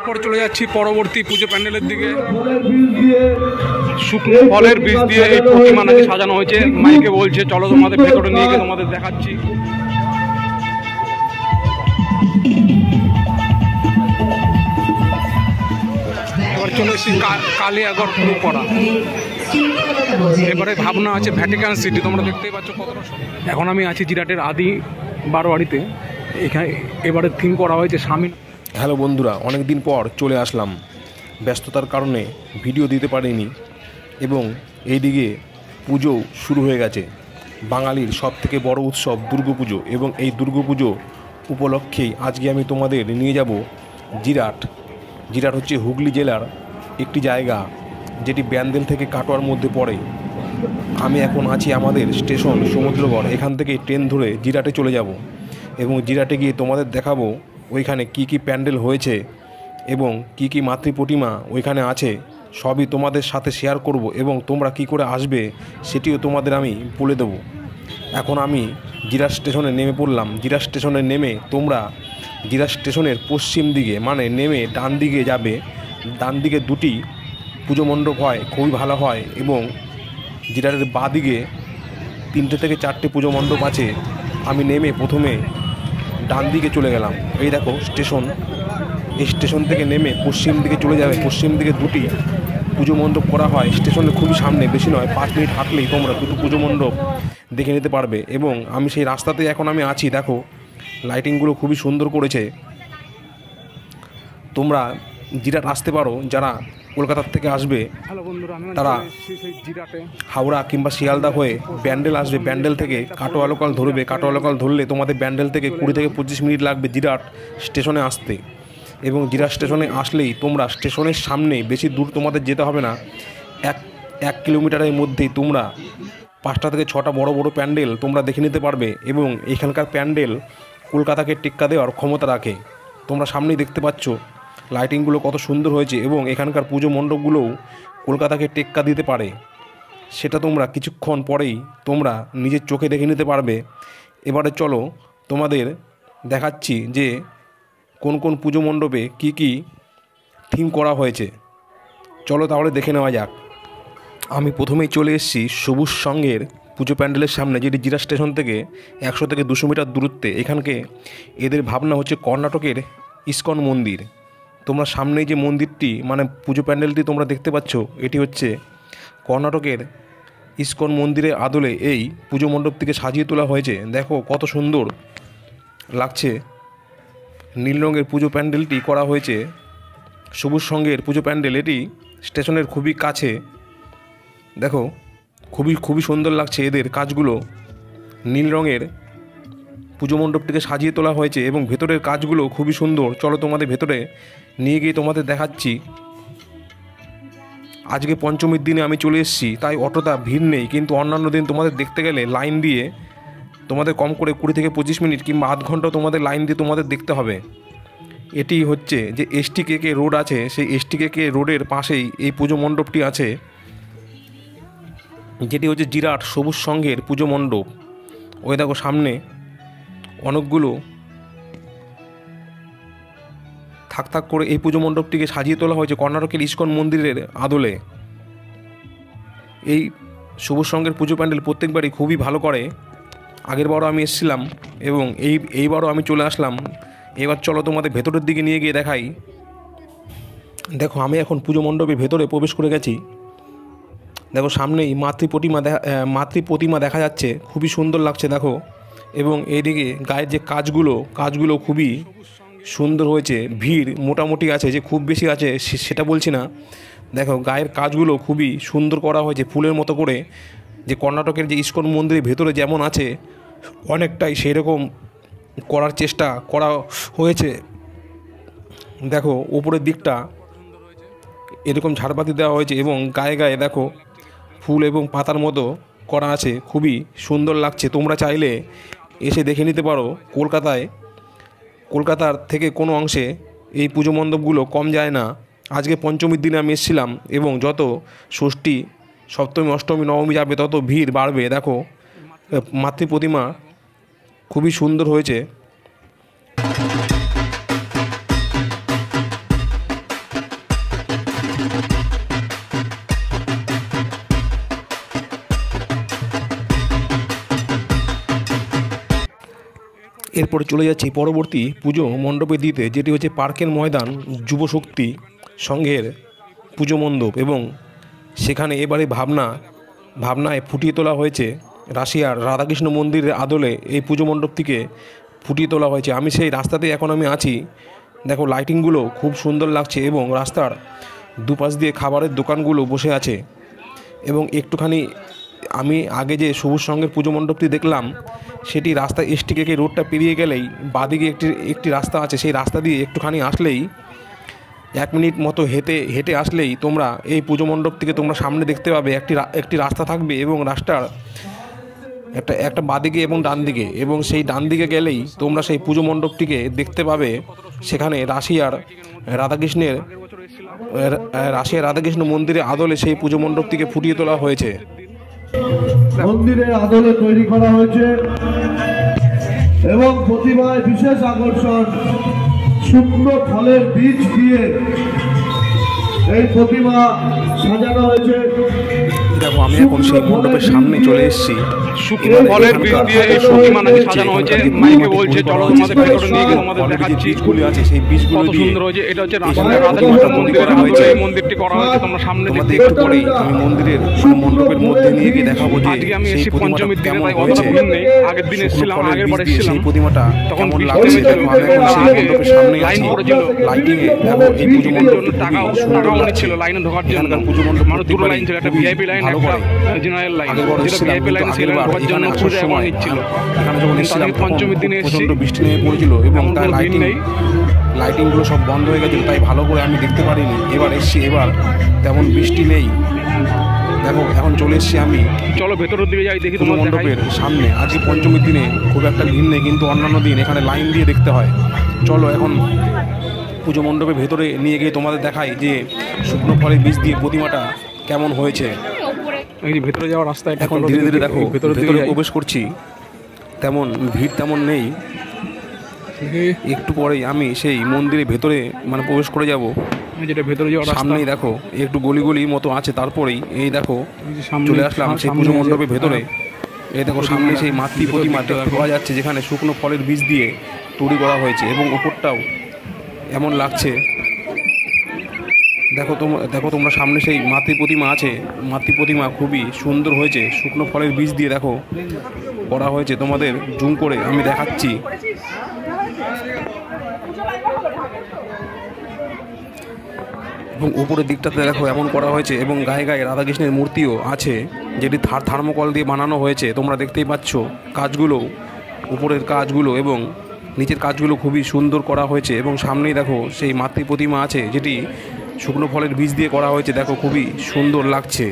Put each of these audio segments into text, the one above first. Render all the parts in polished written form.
এরপর চলে যাচ্ছি পরবর্তী পুজো প্যান্ডেলের দিকে। শুকনো ফলের বীজ দিয়ে এই প্রতিমা নাকি সাজানো হয়েছে। মাইকে বলছে চলো তোমাদের ভেতরে নিয়ে গিয়ে তোমাদের দেখাচ্ছি। এবার চলে এসেছি কালিয়াগড় পুরো পড়া। এবারে ভাবনা আছে ভ্যাটিকান সিটি, তোমরা দেখতেই পাচ্ছ কতটা। এখন আমি আছি জিরাটের আদি বারোয়ারিতে। এখানে এবারে থিম করা হয়েছে স্বামী। হ্যালো বন্ধুরা, অনেক দিন পর চলে আসলাম। ব্যস্ততার কারণে ভিডিও দিতে পারিনি এবং এইদিকে পুজো শুরু হয়ে গেছে। বাঙালির সবথেকে বড় উৎসব দুর্গাপুজো এবং এই দুর্গাপুজো উপলক্ষেই আজকে আমি তোমাদের নিয়ে যাব জিরাট। জিরাট হচ্ছে হুগলি জেলার একটি জায়গা যেটি ব্যান্ডেল থেকে কাটোয়ার মধ্যে পড়ে। আমি এখন আছি আমাদের স্টেশন সমুদ্রগড়। এখান থেকে ট্রেন ধরে জিরাটে চলে যাব এবং জিরাটে গিয়ে তোমাদের দেখাবো ওইখানে কি কি প্যান্ডেল হয়েছে এবং কি কি মাতৃ প্রতিমা ওইখানে আছে, সবই তোমাদের সাথে শেয়ার করব এবং তোমরা কি করে আসবে সেটিও তোমাদের আমি বলে দেবো। এখন আমি জিরাট স্টেশনে নেমে পড়লাম। জিরাট স্টেশনে নেমে তোমরা জিরাট স্টেশনের পশ্চিম দিকে মানে নেমে ডান দিকে যাবে। ডান দিকে দুটি পুজো মণ্ডপ হয়, খুবই ভালো হয় এবং জিরাটের বাঁ দিকে 3টে থেকে 4টে পুজো মণ্ডপ আছে। আমি নেমে প্রথমে ডান দিকে চলে গেলাম। এই দেখো স্টেশন। এই স্টেশন থেকে নেমে পশ্চিম দিকে চলে যাবে। পশ্চিম দিকে দুটি পুজো মণ্ডপ করা হয় স্টেশনের খুবই সামনে, বেশি নয় 5 মিনিট হাঁটলেই তোমরা দুটো পুজো মণ্ডপ দেখে নিতে পারবে। এবং আমি সেই রাস্তাতে এখন আমি আছি। দেখো লাইটিংগুলো খুবই সুন্দর করেছে। তোমরা জিরাট আসতে পারো, যারা কলকাতার থেকে আসবে তারা হাওড়া কিংবা শিয়ালদা হয়ে ব্যান্ডেল আসবে। ব্যান্ডেল থেকে কাটোয়া লোকাল ধরবে। কাটোয়া লোকাল ধরলে তোমাদের ব্যান্ডেল থেকে 20 থেকে 25 মিনিট লাগবে জিরাট স্টেশনে আসতে। এবং জিরাট স্টেশনে আসলেই তোমরা স্টেশনের সামনে, বেশি দূর তোমাদের যেতে হবে না, 1 কিলোমিটারের মধ্যেই তোমরা 5টা থেকে 6টা বড় বড় প্যান্ডেল তোমরা দেখে নিতে পারবে। এবং এখানকার প্যান্ডেল কলকাতাকে টেক্কা দেওয়ার ক্ষমতা রাখে। তোমরা সামনেই দেখতে পাচ্ছ লাইটিংগুলো কত সুন্দর হয়েছে এবং এখানকার পুজো মণ্ডপগুলোও কলকাতাকে টেক্কা দিতে পারে। সেটা তোমরা কিছুক্ষণ পরেই তোমরা নিজের চোখে দেখে নিতে পারবে। এবারে চলো তোমাদের দেখাচ্ছি যে কোন কোন পুজো মণ্ডপে কী কী থিম করা হয়েছে। চলো তাহলে দেখে নেওয়া যাক। আমি প্রথমেই চলে এসেছি সবুজ সঙ্গের পুজো প্যান্ডেলের সামনে, যেটি জিরাট স্টেশন থেকে 100 থেকে 200 মিটার দূরত্বে। এখানকে এদের ভাবনা হচ্ছে কর্ণাটকের ইস্কন মন্দির। তোমরা সামনেই যে মন্দিরটি মানে পুজো প্যান্ডেলটি তোমরা দেখতে পাচ্ছ, এটি হচ্ছে কর্ণাটকের ইস্কন মন্দিরের আদলে এই পুজো মণ্ডপটিকে সাজিয়ে তোলা হয়েছে। দেখো কত সুন্দর লাগছে। নীল রঙের পুজো প্যান্ডেলটি করা হয়েছে। সবুজ সঙ্গের পুজো প্যান্ডেল, এটি স্টেশনের খুবই কাছে। দেখো খুবই সুন্দর লাগছে এদের কাজগুলো। নীল রঙের পুজো মণ্ডপটিকে সাজিয়ে তোলা হয়েছে এবং ভেতরের কাজগুলো খুবই সুন্দর। চলো তোমাদের ভেতরে নিয়ে গিয়ে তোমাদের দেখাচ্ছি। আজকে পঞ্চমীর দিনে আমি চলে এসেছি, তাই অতটা ভিড় নেই, কিন্তু অন্যান্য দিন তোমাদের দেখতে গেলে লাইন দিয়ে তোমাদের কম করে 20 থেকে 25 মিনিট কিংবা আধ ঘন্টা তোমাদের লাইন দিয়ে তোমাদের দেখতে হবে। এটি হচ্ছে যে STKK রোড আছে, সেই STKK রোডের পাশেই এই পুজো মণ্ডপটি আছে, যেটি হচ্ছে জিরাট সবুজ সঙ্গের পুজো মণ্ডপ। ওই দেখো সামনে অনেকগুলো থাক করে এই পুজো মণ্ডপটিকে সাজিয়ে তোলা হয়েছে কর্ণাটকের ইস্কন মন্দিরের আদলে। এই সবুজ সঙ্গের পুজো প্যান্ডেল প্রত্যেকবারই খুবই ভালো করে। আগেরবারও আমি এসেছিলাম এবং এইবারও আমি চলে আসলাম। এবার চলো তোমাদের ভেতরের দিকে নিয়ে গিয়ে দেখাই। দেখো আমি এখন পুজো মণ্ডপের ভেতরে প্রবেশ করে গেছি। দেখো সামনেই মাতৃ প্রতিমা দেখা যাচ্ছে, খুবই সুন্দর লাগছে দেখো। এবং এইদিকে গায়ের যে কাজগুলো খুবই সুন্দর হয়েছে। ভিড় মোটামুটি আছে, যে খুব বেশি আছে সেটা বলছি না। দেখো গায়ের কাজগুলো খুবই সুন্দর করা হয়েছে ফুলের মতো করে। যে কর্ণাটকের যে ইস্কন মন্দিরের ভেতরে যেমন আছে অনেকটাই সেই রকম করার চেষ্টা করা হয়েছে। দেখো ওপরের দিকটা এরকম ঝাড়বাতি দেওয়া হয়েছে এবং গায়ে দেখো ফুল এবং পাতার মতো করা আছে, খুবই সুন্দর লাগছে। তোমরা চাইলে এসে দেখে নিতে পারো। কলকাতার থেকে কোনো অংশে এই পুজো মণ্ডপগুলো কম যায় না। আজকে পঞ্চমীর দিনে আমি এসেছিলাম এবং যত ষষ্ঠী, সপ্তমী, অষ্টমী, নবমী যাবে তত ভিড় বাড়বে। দেখো মাতৃ প্রতিমা খুবই সুন্দর হয়েছে। এরপরে চলে যাচ্ছি পরবর্তী পুজো মণ্ডপে দিতে, যেটি হচ্ছে পার্কের ময়দান যুবশক্তি সংঘের পুজো মণ্ডপ। এবং সেখানে এবারে ভাবনায় ফুটিয়ে তোলা হয়েছে রাশিয়ার রাধাকৃষ্ণ মন্দিরের আদলে এই পুজো মণ্ডপটিকে ফুটিয়ে তোলা হয়েছে। আমি সেই রাস্তাতে এখন আমি আছি। দেখো লাইটিংগুলো খুব সুন্দর লাগছে এবং রাস্তার দুপাশ দিয়ে খাবারের দোকানগুলো বসে আছে। এবং একটুখানি আমি আগে যে সবুজ সঙ্গের পুজো মণ্ডপটি দেখলাম, সেটি রাস্তা এসটিকে রোডটা পেরিয়ে গেলেই বাদিকে একটি রাস্তা আছে। সেই রাস্তা দিয়ে একটুখানি আসলেই 1 মিনিট মতো হেঁটে আসলেই তোমরা এই পুজো মণ্ডপ থেকে তোমরা সামনে দেখতে পাবে একটি রাস্তা থাকবে এবং রাস্তার একটা বাদিকে এবং ডান দিকে, এবং সেই ডান দিকে গেলেই তোমরা সেই পুজো মণ্ডপটিকে দেখতে পাবে। সেখানে রাশিয়ার রাধাকৃষ্ণ মন্দিরের আদলে সেই পুজো মণ্ডপটিকে ফুটিয়ে তোলা হয়েছে। মন্দিরের আদলে তৈরি করা হয়েছে এবং প্রতিমায় বিশেষ আকর্ষণ শুকনো ফলের বীজ দিয়ে এই প্রতিমা সাজানো হয়েছে। দেখো আমি এখন সেই মণ্ডপের সামনে চলে এসেছি। শুকনো ফলের বীজ দিয়ে এই প্রতিমা নাকি সাজানো হয়েছে। মাইকে বলছে চলো তোমাদের ভেতরে নিয়ে গিয়ে তোমাদের দেখাচ্ছি বীজগুলি আছে, সেই বীজগুলো কত সুন্দর হয়েছে। এটা হচ্ছে রাধাকৃষ্ণ মন্দিরের হয়েছে, এই মন্দিরটি করা হয়েছে। তোমরা সামনে দেখতে একটু পরেই আমি মণ্ডপের মধ্যে নিয়ে গিয়ে দেখাবো যে আজকে আমি এসেছি পঞ্চমীর দিনে, তাই অতটা ভিড় নেই। আগের দিন এসেছিলাম, আগের বার এসেছিলাম, সেই প্রতিমাটা তখন কেমন বৃষ্টি লাগছে নেমেছিল। মণ্ডপের সামনে লাইন পড়েছিল, লাইটিং এ দেখো এই পুজো মণ্ডপের টাকাও নিচ্ছিল লাইনে ঢোকার জন্য। পুজো মণ্ডপ মানে দুটো লাইন ছিল, একটা ভিআইপি লাইন, একটা জেনারেল লাইন। যেটা ভিআইপি লাইন ছিল ঢোকার জন্য পুজো এখন নিচ্ছিল। এখানে যখন এসেছিলাম পঞ্চমীর দিনে এসেছি, প্রচণ্ড বৃষ্টি নেমে পড়েছিল এবং তাই লাইটিংগুলো সব বন্ধ হয়ে গেছিলো, তাই ভালো করে আমি দেখতে পারিনি। এবার এসছি, এবার তেমন বৃষ্টি নেই। দেখো এখন চলে এসছি আমি। চলো ভেতরের দিকে যাই, দেখি পুজো তোমার মণ্ডপের সামনে। আজকে পঞ্চমীর দিনে খুব একটা ভিড় নেই, কিন্তু অন্যান্য দিন এখানে লাইন দিয়ে দেখতে হয়। চলো এখন পুজো মণ্ডপের ভেতরে নিয়ে গিয়ে তোমাদের দেখাই যে শুকনো ফলের বীজ দিয়ে প্রতিমাটা কেমন হয়েছে। এই যে ভেতরে যাওয়ার রাস্তা, এখন ধীরে ধীরে দেখো ভেতরে প্রবেশ করছি। তেমন ভিড় তেমন নেই। একটু পরেই আমি সেই মন্দিরের ভেতরে মানে প্রবেশ করে যাব। যেটা ভেতরে যাওয়ার সামনেই দেখো একটু গলি মতো আছে, তারপরেই এই দেখো চলে আসলাম সেই পুজো মণ্ডপের ভেতরে। এই দেখো সামনে সেই মাতৃ প্রতিমা দেখতে পাওয়া যাচ্ছে, যেখানে শুকনো ফলের বীজ দিয়ে তৈরি করা হয়েছে এবং ওপরটাও এমন লাগছে। দেখো তোমরা সামনে সেই মাতৃ প্রতিমা আছে। মাতৃ প্রতিমা খুবই সুন্দর হয়েছে, শুকনো ফলের বীজ দিয়ে দেখো করা হয়েছে। তোমাদের জুম করে আমি দেখাচ্ছি। এবং উপরের দিকটাতে দেখো এমন করা হয়েছে এবং গায়ে গায়ে রাধাকৃষ্ণের মূর্তিও আছে, যেটি থার্মোকল দিয়ে বানানো হয়েছে। তোমরা দেখতেই পাচ্ছ কাজগুলো, উপরের কাজগুলো এবং নিচের কাজগুলো খুবই সুন্দর করা হয়েছে। এবং সামনেই দেখো সেই মাতৃ প্রতিমা আছে, যেটি শুকনো ফলের বীজ দিয়ে করা হয়েছে। দেখো খুবই সুন্দর লাগছে।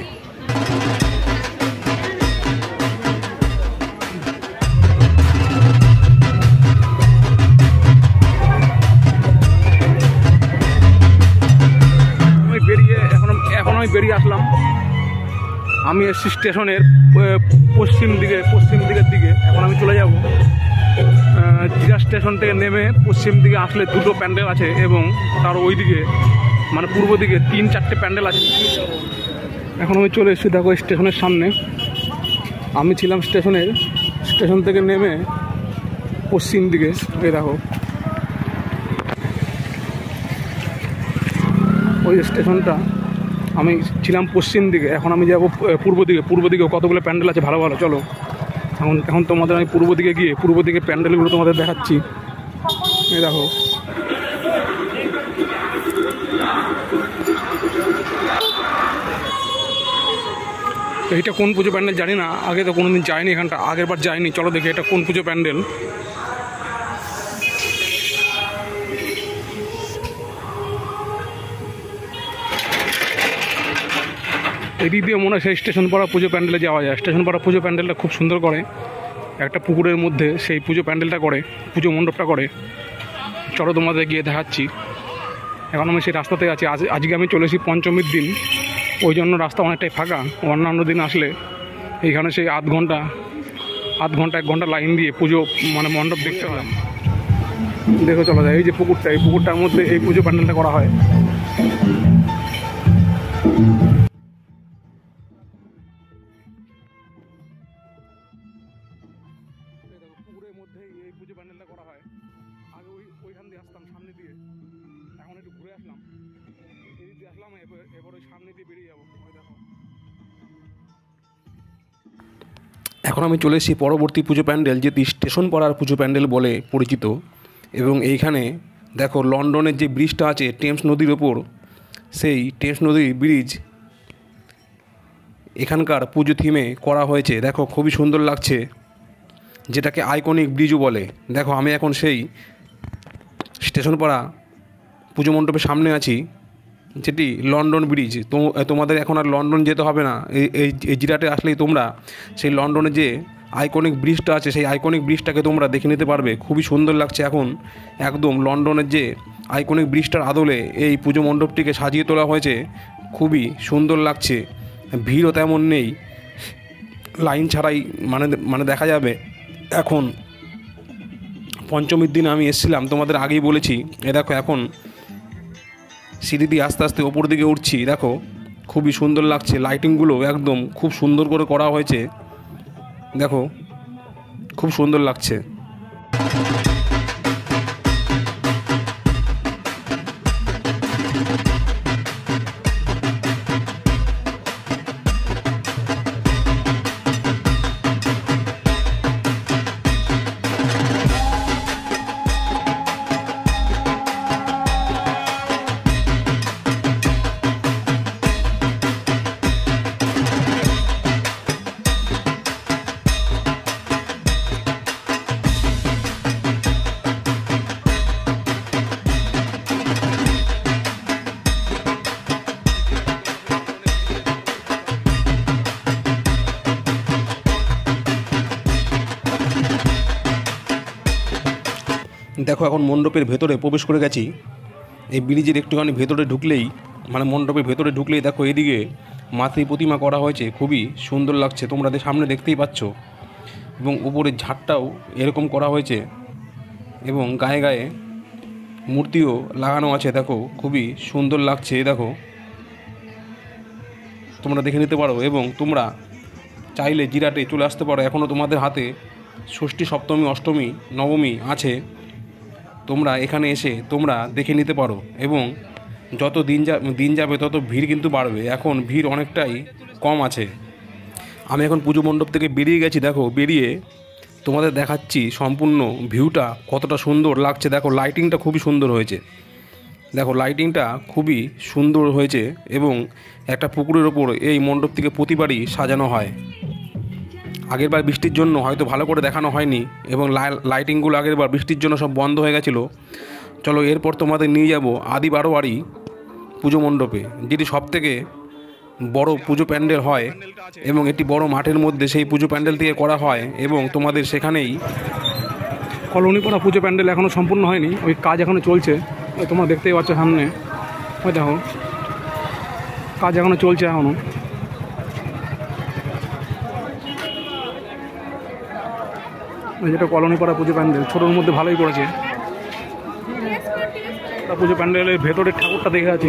আমি বেরিয়ে আসলাম। আমি এসছি স্টেশনের পশ্চিম দিকের দিকে। এখন আমি চলে যাব জিরা স্টেশন থেকে নেমে পশ্চিম দিকে আসলে দুটো প্যান্ডেল আছে এবং তার ওই দিকে মানে পূর্ব দিকে 3-4টে প্যান্ডেল আছে। এখন আমি চলে এসেছি দেখো স্টেশনের সামনে। আমি ছিলাম স্টেশন থেকে নেমে পশ্চিম দিকে। এই দেখো ওই স্টেশনটা, আমি ছিলাম পশ্চিম দিকে। এখন আমি যাব পূর্ব দিকে কতগুলো প্যান্ডেল আছে ভালো ভালো। চলো এখন তোমাদের আমি পূর্ব দিকে প্যান্ডেলগুলো তোমাদের দেখাচ্ছি। এই দেখো এইটা কোন পুজো প্যান্ডেল জানি না, আগে তো কোনোদিন যাইনি এখানটা, আগের বার যাইনি। চলো দেখি এটা কোন পুজো প্যান্ডেল। এদিক দিয়ে মনে হয় সেই স্টেশন পাড়া পুজো প্যান্ডেলে যাওয়া যায়। স্টেশন পাড়া পুজো প্যান্ডেলটা খুব সুন্দর করে, একটা পুকুরের মধ্যে সেই পুজো প্যান্ডেলটা করে, পুজো মণ্ডপটা করে। চলো তোমাদের গিয়ে দেখাচ্ছি। এখন আমি সেই রাস্তাতে আছি। আজকে আমি চলেছি পঞ্চমীর দিন, ওই জন্য রাস্তা অনেকটাই ফাঁকা। অন্যান্য দিন আসলে এইখানে সেই আধ ঘন্টা 1 ঘন্টা লাইন দিয়ে পুজো মানে মণ্ডপ দেখতে হয়। দেখো চলো যায় এই যে এই পুকুরটার মধ্যে এই পুজো প্যান্ডেলটা করা হয়। পুকুরের মধ্যে এই পুজো প্যান্ডেলটা করা হয়। আগে ওইখান দিয়ে আসতাম সামনে দিয়ে, এখন একটু ঘুরে আসলাম, এদিক দিয়ে আসলাম, এবার ওই সামনে দিয়ে বেরিয়ে যাবো। ওই দেখো এখন আমি চলে এসেছি পরবর্তী পুজো প্যান্ডেল, যেটি স্টেশন পাড়ার পুজো প্যান্ডেল বলে পরিচিত। এবং এইখানে দেখো লন্ডনের যে ব্রিজটা আছে টেমস নদীর ওপর, সেই টেমস নদীর ব্রিজ এখানকার পুজো থিমে করা হয়েছে। দেখো খুবই সুন্দর লাগছে, যেটাকে আইকনিক ব্রিজও বলে। দেখো আমি এখন সেই স্টেশন পাড়া পুজো মণ্ডপের সামনে আছি, যেটি লন্ডন ব্রিজ। তোমাদের এখন আর লন্ডন যেতে হবে না, এই জিরাটে আসলেই তোমরা সেই লন্ডনের যে আইকনিক ব্রিজটা আছে সেই আইকনিক ব্রিজটাকে তোমরা দেখে নিতে পারবে। খুবই সুন্দর লাগছে এখন একদম লন্ডনের যে আইকনিক ব্রিজটার আদলে এই পুজো মণ্ডপটিকে সাজিয়ে তোলা হয়েছে। খুবই সুন্দর লাগছে, ভিড়ও তেমন নেই, লাইন ছাড়াই মানে দেখা যাবে। এখন পঞ্চমীর দিন আমি এসেছিলাম, তোমাদের আগেই বলেছি। দেখো এখন সিঁড়ি দিয়ে আস্তে আস্তে ওপর দিকে উঠছি। দেখো খুবই সুন্দর লাগছে, লাইটিংগুলো একদম খুব সুন্দর করে করা হয়েছে। দেখো খুব সুন্দর লাগছে। দেখো এখন মণ্ডপের ভেতরে প্রবেশ করে গেছি। এই ব্রিজের একটুখানি ভেতরে ঢুকলেই, মানে মণ্ডপের ভেতরে ঢুকলেই দেখো এদিকে মাতৃ প্রতিমা করা হয়েছে। খুবই সুন্দর লাগছে, তোমরা সামনে দেখতেই পাচ্ছ। এবং উপরের ঝাড়টাও এরকম করা হয়েছে এবং গায়ে গায়ে মূর্তিও লাগানো আছে। দেখো খুবই সুন্দর লাগছে, দেখো তোমরা দেখে নিতে পারো। এবং তোমরা চাইলে জিরাটে চলে আসতে পারো, এখনও তোমাদের হাতে ষষ্ঠী, সপ্তমী, অষ্টমী, নবমী আছে। তোমরা এখানে এসে তোমরা দেখে নিতে পারো। এবং যত দিন যাবে তত ভিড় কিন্তু বাড়বে, এখন ভিড় অনেকটাই কম আছে। আমি এখন পুজো মণ্ডপ থেকে বেরিয়ে গেছি। দেখো বেরিয়ে তোমাদের দেখাচ্ছি সম্পূর্ণ ভিউটা কতটা সুন্দর লাগছে। দেখো লাইটিংটা খুবই সুন্দর হয়েছে, দেখো লাইটিংটা খুবই সুন্দর হয়েছে। এবং একটা পুকুরের ওপর এই মণ্ডপটিকে প্রতিবারই সাজানো হয়। আগেরবার বৃষ্টির জন্য হয়তো ভালো করে দেখানো হয়নি, এবং লাইটিংগুলো আগেরবার বৃষ্টির জন্য সব বন্ধ হয়ে গেছিলো। চলো এরপর তোমাদের নিয়ে যাব আদি বারোয়ারি পুজো মণ্ডপে, যেটি সবথেকে বড় পুজো প্যান্ডেল হয় এবং এটি বড় মাঠের মধ্যে সেই পুজো প্যান্ডেল থেকে করা হয়। এবং তোমাদের সেখানেই কলোনিপাড়া পুজো প্যান্ডেল এখনও সম্পূর্ণ হয়নি, ওই কাজ এখনও চলছে। ওই তোমরা দেখতেই পাচ্ছ সামনে, ওই দেখো কাজ এখনও চলছে। এখনও যেটা কলোনিপাড়া পুজো প্যান্ডেল ছোটোর মধ্যে ভালোই করেছে। পুজো প্যান্ডেলের ভেতরের ঠাকুরটা দেখে আছি,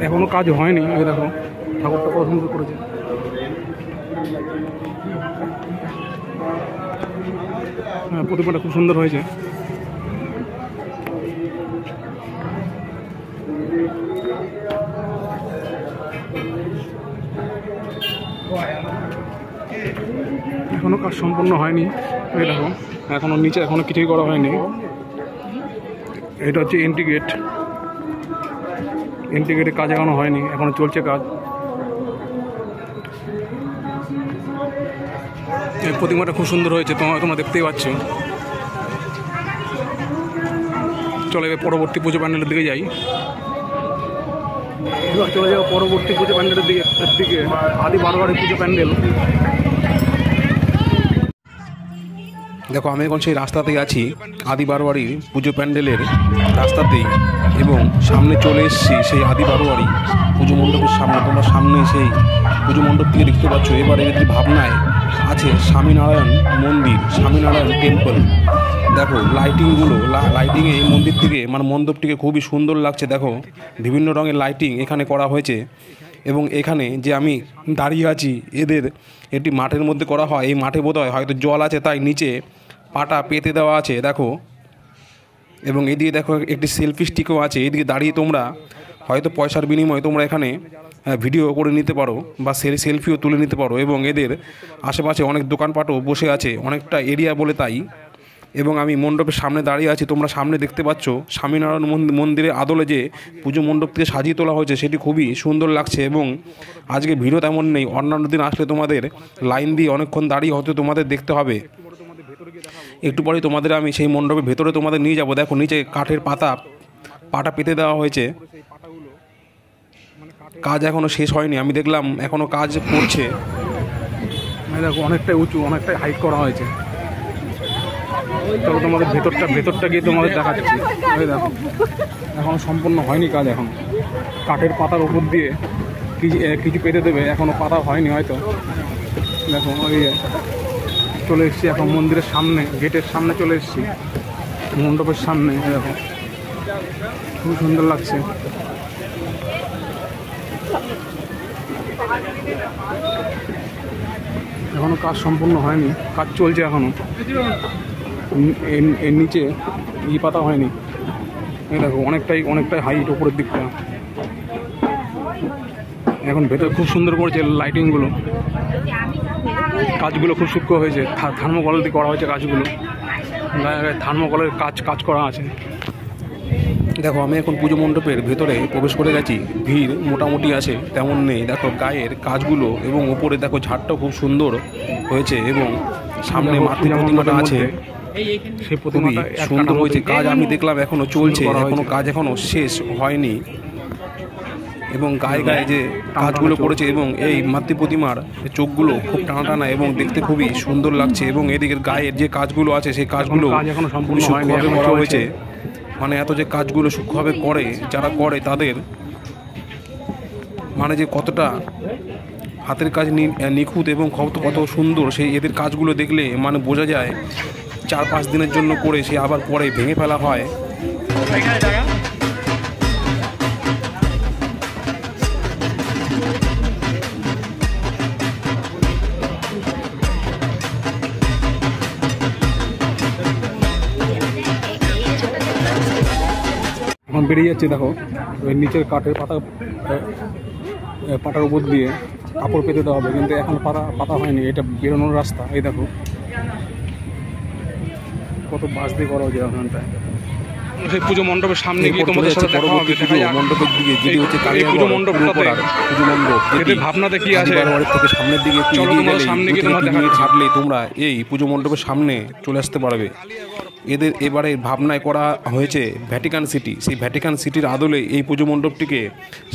এখনো কাজ হয়নি। ওই দেখো ঠাকুরটা কত সুন্দর করেছে। হ্যাঁ প্রতিমাটা খুব সুন্দর হয়েছে। এখনো কাজ সম্পূর্ণ হয়নি। এই দেখো এখনো নিচে এখনো কিছুই করা হয়নি। এটা হচ্ছে এন্ট্রি গেট, এন্ট্রি গেটের কাজ এখনো হয়নি, এখনো চলছে কাজ। এই প্রতিমাটা খুব সুন্দর হয়েছে, তোমরা দেখতেই পাচ্ছ। চলে এবার পরবর্তী পুজো প্যান্ডেলের দিকে যাই। এবার চলে যাবো পরবর্তী পুজো প্যান্ডেলের দিকে আদি বারোয়ারি পুজো প্যান্ডেল। দেখো আমি এখন সেই রাস্তাতেই আছি, আদি বারোয়ারির পুজো প্যান্ডেলের রাস্তাতেই। এবং সামনে চলে এসেছি সেই আদি বারোয়ারি পুজো মণ্ডপের সামনে। তোমরা সামনে সেই পুজো মণ্ডপ থেকে দেখতে পাচ্ছ। এবারে যদি ভাবনায় আছে স্বামীনারায়ণ মন্দির, স্বামীনারায়ণ টেম্পল। দেখো লাইটিংগুলো, লাইটিংয়ে এই মন্দির থেকে মানে মণ্ডপটিকে খুবই সুন্দর লাগছে। দেখো বিভিন্ন রঙের লাইটিং এখানে করা হয়েছে এবং এখানে যে আমি দাঁড়িয়ে আছি এদের এটি মাঠের মধ্যে করা হয়। এই মাঠে বোধহয় হয়তো জল আছে, তাই নিচে পাটা পেতে দেওয়া আছে দেখো। এবং এদিকে দেখো একটি সেলফি স্টিকও আছে। এদিকে দাঁড়িয়ে তোমরা হয়তো পয়সার বিনিময়ে তোমরা এখানে ভিডিও করে নিতে পারো বা সেলফিও তুলে নিতে পারো। এবং এদের আশেপাশে অনেক দোকানপাটও বসে আছে, অনেকটা এরিয়া বলে তাই। এবং আমি মণ্ডপের সামনে দাঁড়িয়ে আছি, তোমরা সামনে দেখতে পাচ্ছ স্বামীনারায়ণ মন্দিরের আদলে যে পুজো মণ্ডপটিকে সাজিয়ে তোলা হয়েছে সেটি খুবই সুন্দর লাগছে। এবং আজকে ভিড়ও তেমন নেই, অন্যান্য দিন আসলে তোমাদের লাইন দিয়ে অনেকক্ষণ দাঁড়িয়ে হয়তো তোমাদের দেখতে হবে। একটু পরেই তোমাদের আমি সেই মণ্ডপের ভেতরে তোমাদের নিয়ে যাব। দেখো নিচে কাঠের পাটা পেতে দেওয়া হয়েছে। কাজ এখনও শেষ হয়নি, আমি দেখলাম এখনও কাজ করছে। দেখো অনেকটাই উঁচু, অনেকটাই হাইট করা হয়েছে। চলো তোমাদের ভেতরটা গিয়ে তোমাদের দেখাচ্ছি। দেখো এখনও সম্পূর্ণ হয়নি কাজ, এখন কাঠের পাতার উপর দিয়ে কিছু পেতে দেবে, এখনও পাতা হয়নি হয়তো। দেখো ওই চলে এসেছি এখন মন্দিরের সামনে, গেটের সামনে চলে এসেছি, মণ্ডপের সামনে। দেখো খুব সুন্দর লাগছে। এখনো কাজ সম্পূর্ণ হয়নি, কাজ চলছে এখনো। এর নিচে পাতা হয়নি। এই দেখো অনেকটাই হাইট ওপরের দিকটা। এখন ভেতরে খুব সুন্দর করেছে লাইটিংগুলো, কাজগুলো খুব সূক্ষ্ম হয়েছে। থার্মোকল দিয়ে করা হয়েছে কাজগুলো, থার্মোকলের কাজ করা আছে। দেখো আমি এখন পুজো মণ্ডপের ভেতরে প্রবেশ করে গেছি। ভিড় মোটামুটি আছে, তেমন নেই। দেখো গায়ের কাজগুলো এবং ওপরে দেখো ঝাড়টাও খুব সুন্দর হয়েছে। এবং সামনে মাতৃ প্রতিমাটা আছে, সেই খুবই প্রতিমাটা সুন্দর হয়েছে। কাজ আমি দেখলাম এখনো চলছে, এখনো কাজ এখনো শেষ হয়নি। এবং গায়ে যে কাজগুলো করেছে এবং এই মাতৃ প্রতিমার চোখগুলো খুব টানা টানা এবং দেখতে খুবই সুন্দর লাগছে। এবং এদিকের গায়ের যে কাজগুলো আছে সেই কাজগুলো খুব সূক্ষ্মভাবে করা হয়েছে। মানে এত যে কাজগুলো সূক্ষ্মভাবে করে, যারা করে তাদের মানে যে কতটা হাতের কাজ নিখুঁত এবং কত সুন্দর সেই এদের কাজগুলো দেখলে মানে বোঝা যায় 4-5 দিনের জন্য করে সে আবার পরে ভেঙে ফেলা হয়। এখন বেরিয়ে যাচ্ছে। দেখো ওই নিচের কাঠের পাটার উপর দিয়ে কাপড় পেতে দেওয়া হবে, কিন্তু এখন পাতা হয়নি। এটা বেরোনোর রাস্তা। এই দেখো কত বাস দিয়ে করা হয়েছে ওখানটায়। সেই পুজো মণ্ডপের সামনে গিয়ে তোমাদের সাথে দেখা হবে। মণ্ডপের দিকে যেটি হচ্ছে পুজো মণ্ডপটাতে পুজো মণ্ডপ এদের ভাবনাতে কি আছে, বাড়ির থেকে সামনের দিকে একটু এগিয়ে গেলেই সামনে গিয়ে তোমরা হাঁটলেই তোমরা এই পুজো মণ্ডপের সামনে চলে আসতে পারবে। এদের এবারে ভাবনায় করা হয়েছে ভ্যাটিকান সিটি। সেই ভ্যাটিকান সিটির আদলে এই পুজো মণ্ডপটিকে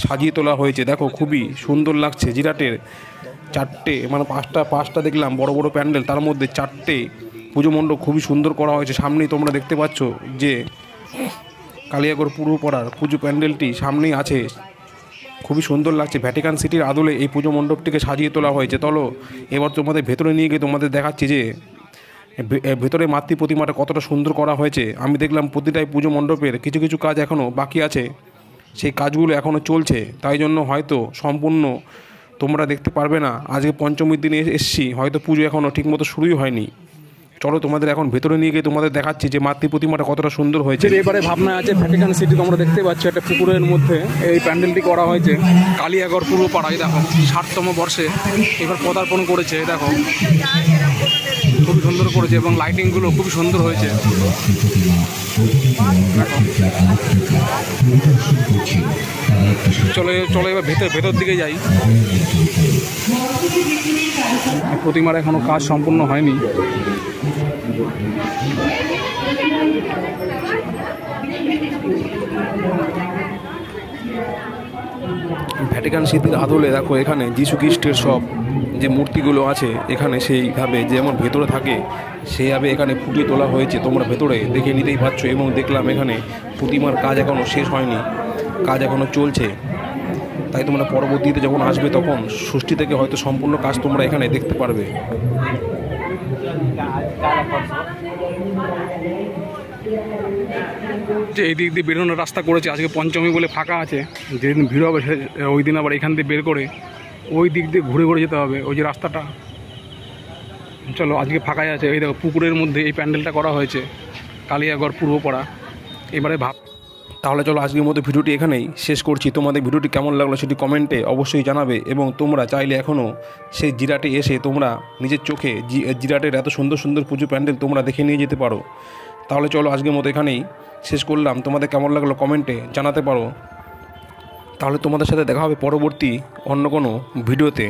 সাজিয়ে তোলা হয়েছে। দেখো খুবই সুন্দর লাগছে। জিরাটের 4টে মানে 5টা দেখলাম বড় বড় প্যান্ডেল, তার মধ্যে 4টে পুজো মণ্ডপ খুবই সুন্দর করা হয়েছে। সামনেই তোমরা দেখতে পাচ্ছ যে কালিয়াগড় পূর্বপাড়ার পুজো প্যান্ডেলটি সামনেই আছে, খুবই সুন্দর লাগছে। ভ্যাটিকান সিটির আদলে এই পুজো মণ্ডপটিকে সাজিয়ে তোলা হয়েছে। চলো এবার তোমাদের ভেতরে নিয়ে গিয়ে তোমাদের দেখাচ্ছি যে ভেতরে মাতৃ প্রতিমাটা কতটা সুন্দর করা হয়েছে। আমি দেখলাম প্রতিটাই পুজো মণ্ডপের কিছু কাজ এখনও বাকি আছে, সেই কাজগুলো এখনও চলছে, তাই জন্য হয়তো সম্পূর্ণ তোমরা দেখতে পারবে না। আজকে পঞ্চমীর দিনে এসেছি, হয়তো পুজো এখনও ঠিকমতো শুরুই হয়নি। চলো তোমাদের এখন ভেতরে নিয়ে গিয়ে তোমাদের দেখাচ্ছি যে মাতৃ প্রতিমাটা কতটা সুন্দর হয়েছে। এবারে ভাবনায় আছে ভ্যাটিকান সিটি। তোমরা দেখতে পাচ্ছ একটা পুকুরের মধ্যে এই প্যান্ডেলটি করা হয়েছে। কালিয়াগড় পূর্বপাড়ায় দেখো 60তম বর্ষে এবার পদার্পণ করেছে। দেখো খুবই সুন্দর করেছে এবং লাইটিংগুলো খুবই সুন্দর হয়েছে। চলো এবার ভেতর দিকে যাই। প্রতিমার এখনো কাজ সম্পূর্ণ হয়নি। ভ্যাটিকান সিটির আদলে দেখো এখানে যীশু খ্রিস্টের সব যে মূর্তিগুলো আছে এখানে সেইভাবে যেমন ভেতরে থাকে সেইভাবে এখানে ফুটিয়ে তোলা হয়েছে। তোমরা ভেতরে দেখে নিতেই পারছো। এবং দেখলাম এখানে প্রতিমার কাজ এখনও শেষ হয়নি, কাজ এখনও চলছে। তাই তোমরা পরবর্তীতে যখন আসবে তখন ষষ্ঠী থেকে হয়তো সম্পূর্ণ কাজ তোমরা এখানে দেখতে পারবে। যে এই দিক দিয়ে বেরোনোর রাস্তা করেছে, আজকে পঞ্চমী বলে ফাঁকা আছে, যেদিন ভিড় হবে ওই দিন আবার এখান দিয়ে বের করে ওই দিক দিয়ে ঘুরে ঘুরে যেতে হবে, ওই যে রাস্তাটা। চলো আজকে ফাঁকাই আছে। এই দেখো পুকুরের মধ্যে এই প্যান্ডেলটা করা হয়েছে, কালিয়াগড় পূর্বপাড়া। এবারে ভাব, তাহলে চলো আজকের মতো ভিডিওটি এখানেই শেষ করছি। তোমাদের ভিডিওটি কেমন লাগলো সেটি কমেন্টে অবশ্যই জানাবে, এবং তোমরা চাইলে এখনও সেই জিরাটে এসে তোমরা নিজের চোখে জিরাটের এত সুন্দর সুন্দর পুজো প্যান্ডেল তোমরা দেখে নিয়ে যেতে পারো। তাহলে চলো আজকের মতো এখানেই শেষ করলাম। তোমাদের কেমন লাগলো কমেন্টে জানাতে পারো। তাহলে তোমাদের সাথে দেখা হবে পরবর্তী অন্য কোনো ভিডিওতে।